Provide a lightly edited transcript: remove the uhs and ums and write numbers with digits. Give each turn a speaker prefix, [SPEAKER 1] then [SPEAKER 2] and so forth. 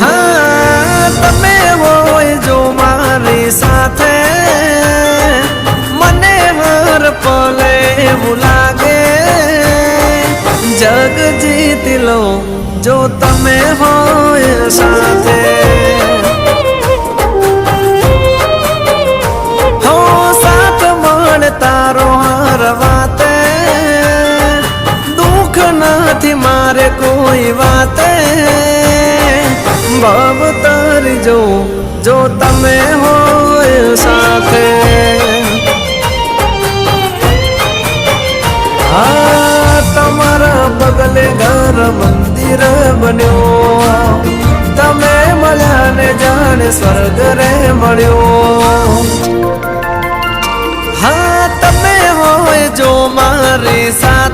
[SPEAKER 1] हाँ तमे होय जो मारी साथे मने हर पले એવું લાગે जग जीत लो जो तमे होय साथे हो साथ मळ तारो हर वाते दुख નથી मारे कोई वाते भव तारी जो तमे होय साथे तमारा बगले घर मंदिर बन्यो तमे मळ्या ने जाने स्वर्ग रे मळ्यो हाँ तमे होय जो मारी साथे